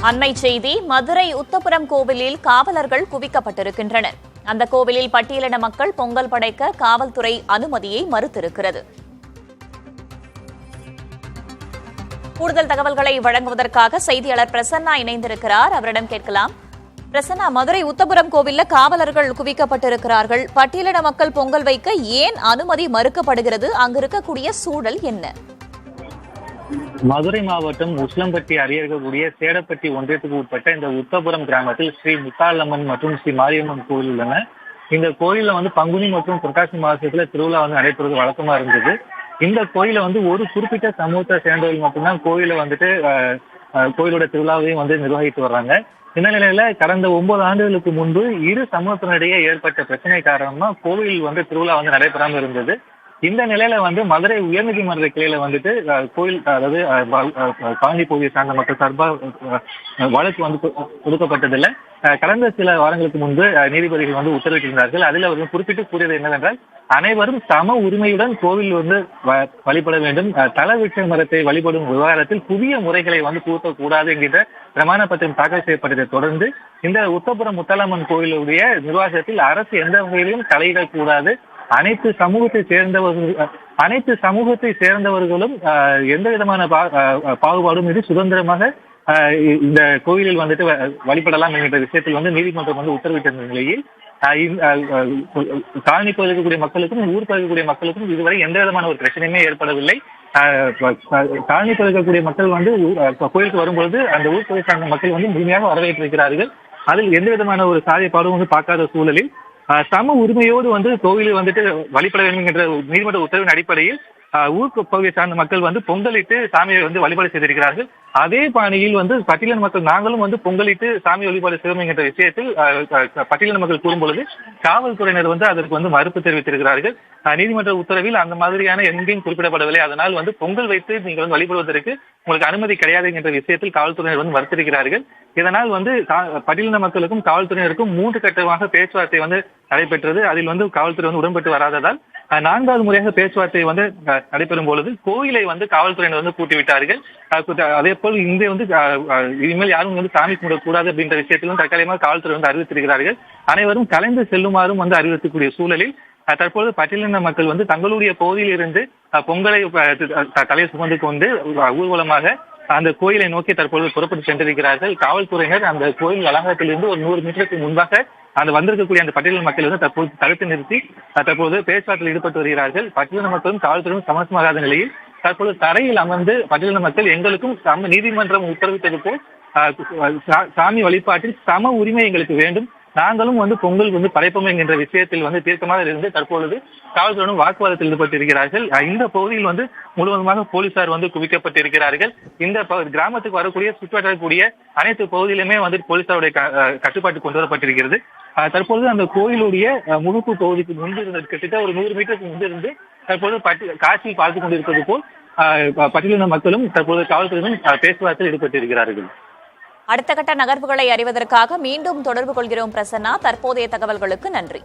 அண்மை செய்தி மதுரை உத்தப்புரம் கோவிலில் காவலர்கள் குவிக்கப்பட்டிருக்கின்றனர். அந்த கோவிலில் பட்டியலின மக்கள் பொங்கல் படைக்க காவல்துறை அனுமதியை மறுத்திருக்கிறது. கூடுதல் தகவல்களை வழங்குவதற்காக செய்தியாளர் பிரசன்னா இணைந்திருக்கிறார். அவரிடம் கேட்கலாம். பிரசன்னா, மதுரை உத்தப்புரம் கோவிலில் காவலர்கள் குவிக்கப்பட்டிருக்கிறார்கள். பட்டியலின மக்கள் பொங்கல் வைக்க ஏன் அனுமதி மறுக்கப்படுகிறது? அங்கு இருக்கக்கூடிய சூழல் என்ன? மதுரை மாவட்டம் உஸ்லம்பட்டி அருகே இருக்கக்கூடிய சேடப்பட்டி ஒன்றியத்துக்கு உட்பட்ட இந்த உத்தபுரம் கிராமத்தில் ஸ்ரீ முத்தாலம்மன் மற்றும் ஸ்ரீ மாரியம்மன் கோவில் உள்ளன. இந்த கோயில்ல பங்குனி மற்றும் புரட்டாசி மாசத்துல திருவிழா நடைபெறுவது வழக்கமா இருந்தது. இந்த கோயில ஒரு குறிப்பிட்ட சமூகத்தை சேர்ந்தவர்கள் மட்டும்தான் கோயில கோயிலோட திருவிழாவையும் நிர்வகித்து வர்றாங்க. இந்த நிலையில கடந்த 9 ஆண்டுகளுக்கு முன்பு இரு சமூகத்தினரிடையே ஏற்பட்ட பிரச்சனை காரணமா கோவில் திருவிழா நடைபெறாமல் இருந்தது. இந்த நிலையில மதுரை உயர்நீதிமன்ற கிளையில கோயில், அதாவது காலனி பகுதியை சார்ந்த மக்கள் சார்பாக வழக்கு கொடுக்கப்பட்டதில்லை. கடந்த சில வாரங்களுக்கு முன்பு நீதிபதிகள் உத்தரவிட்டிருந்தார்கள். அதில் அவர்கள் குறிப்பிட்டு கூறியது என்னவென்றால், அனைவரும் சம உரிமையுடன் கோவில் வழிபட வேண்டும். தலவிருட்ச மரத்தை வழிபடும் விவகாரத்தில் புதிய முறைகளை புகுத்தக்கூடாது என்கின்ற பிரமாண பத்திரம் தாக்கல் செய்யப்பட்டதை தொடர்ந்து இந்த உத்தப்புரம் முத்தாலம்மன் கோயிலுடைய நிர்வாகத்தில் அரசு எந்த வகையிலும் தலையிடக்கூடாது, அனைத்து சமூகத்தை சேர்ந்தவர்களும் எந்த விதமான பாகுபாடும் இது சுதந்திரமாக இந்த கோயிலில் வழிபடலாம் என்கிற விஷயத்தில் நீதிமன்றம் உத்தரவிட்டிருந்த நிலையில் காலனி பகுதியில் இருக்கக்கூடிய மக்களுக்கும் ஊர் பகுதியில் இருக்கக்கூடிய மக்களுக்கும் இதுவரை எந்த விதமான ஒரு பிரச்சனையுமே ஏற்படவில்லை. காலனி பகுதியில் இருக்கக்கூடிய மக்கள் கோயிலுக்கு வரும்பொழுது அந்த ஊர் பகுதியை சார்ந்த மக்கள் முழுமையாக வரவேற்றிருக்கிறார்கள். அதில் எந்த விதமான ஒரு சாதியப்பாடும் பார்க்காத சூழலில் சம உரிமையோடு கோவிலில் வழிபட வேண்டும் என்ற நீதிமன்ற உத்தரவின் அடிப்படையில் ஊர் பகுதியை சார்ந்த மக்கள் பொங்கலிட்டு சாமியை வழிபாடு செய்திருக்கிறார்கள். அதே பாணியில் பட்டியலின மக்கள் நாங்களும் பொங்கலிட்டு சாமி வழிபாடு செய்வோம் என்கிற விஷயத்தில் பட்டியலின மக்கள் கூறும்பொழுது காவல்துறையினர் அதற்கு மறுப்பு தெரிவித்திருக்கிறார்கள். நீதிமன்ற உத்தரவில் அந்த மாதிரியான எங்கேயும் குறிப்பிடப்படவில்லை. அதனால் பொங்கல் வைத்து நீங்கள் வழிபடுவதற்கு உங்களுக்கு அனுமதி கிடையாது என்ற விஷயத்தில் காவல்துறையினர் மறுத்திருக்கிறார்கள். இதனால் பட்டியலின மக்களுக்கும் காவல்துறையினருக்கும் 3 கட்டமாக பேச்சுவார்த்தை நடைபெற்றது. அதில் காவல்துறை உடன்பட்டு வராததால் 4வது முறையாக பேச்சுவார்த்தை நடைபெறும் பொழுது கோயிலை காவல்துறையினர் கூட்டிவிட்டார்கள். அதே போல் இனிமேல் யாரும் சாமி கும்பிடக்கூடாது அப்படின்ற விஷயத்திலும் தற்காலிகமாக காவல்துறை அறிவித்திருக்கிறார்கள். அனைவரும் கலைந்து செல்லுமாறும் அறிவிக்கக்கூடிய சூழலில் தற்போது பட்டியலின மக்கள் தங்களுடைய பகுதியில் இருந்து பொங்கலை தலையை சுமந்து கொண்டு ஊர்வலமாக அந்த கோயிலை நோக்கி தற்போது புறப்பட்டு சென்றிருக்கிறார்கள். காவல்துறையினர் அந்த கோயில் வளாகத்திலிருந்து ஒரு 100 மீட்டருக்கு முன்பாக வந்திருக்கக்கூடிய அந்த பட்டியலின மக்கள் தற்போது தடுத்து நிறுத்தி தற்போது பேச்சுவார்த்தையில் ஈடுபட்டு வருகிறார்கள். பட்டியலின மக்களும் காவல்துறையும் சமரசமாகாத நிலையில் தற்போது தரையில் அமர்ந்து பட்டியலின மக்கள் எங்களுக்கும் நீதிமன்றம் உத்தரவிட்டது போல் சாமி வழிபாட்டில் சம உரிமை எங்களுக்கு வேண்டும், நாங்களும் பொங்கல் படைப்போம் என்கின்ற விஷயத்தில் தீர்க்கமாக இருந்து தற்பொழுது காவல்துறையினர் வாக்குவாதத்தில் ஈடுபட்டிருக்கிறார்கள். இந்த பகுதியில் முழுவதுமாக போலீசார் குவிக்கப்பட்டிருக்கிறார்கள். இந்த கிராமத்துக்கு வரக்கூடிய சுற்றுவட்டக்கூடிய அனைத்து பகுதியிலுமே போலீசாருடைய கட்டுப்பாட்டு கொண்டு வரப்பட்டிருக்கிறது. தற்போது அந்த கோயிலுடைய முழுப்பு பகுதிக்கு முன்பிருந்து கிட்டத்தட்ட ஒரு 100 மீட்டருக்கு முன்பிருந்து தற்போது காட்சியில் பார்த்துக் கொண்டிருப்பது போல் பட்டியலின மக்களும் தற்போது காவல்துறையினரும் பேச்சுவார்த்தையில் ஈடுபட்டிருக்கிறார்கள். அடுத்த கட்ட நகர்வுகளை அறிவதற்காக மீண்டும் தொடர்பு கொள்கிறோம் பிரசன்னா. தற்போதைய தகவல்களுக்கு நன்றி.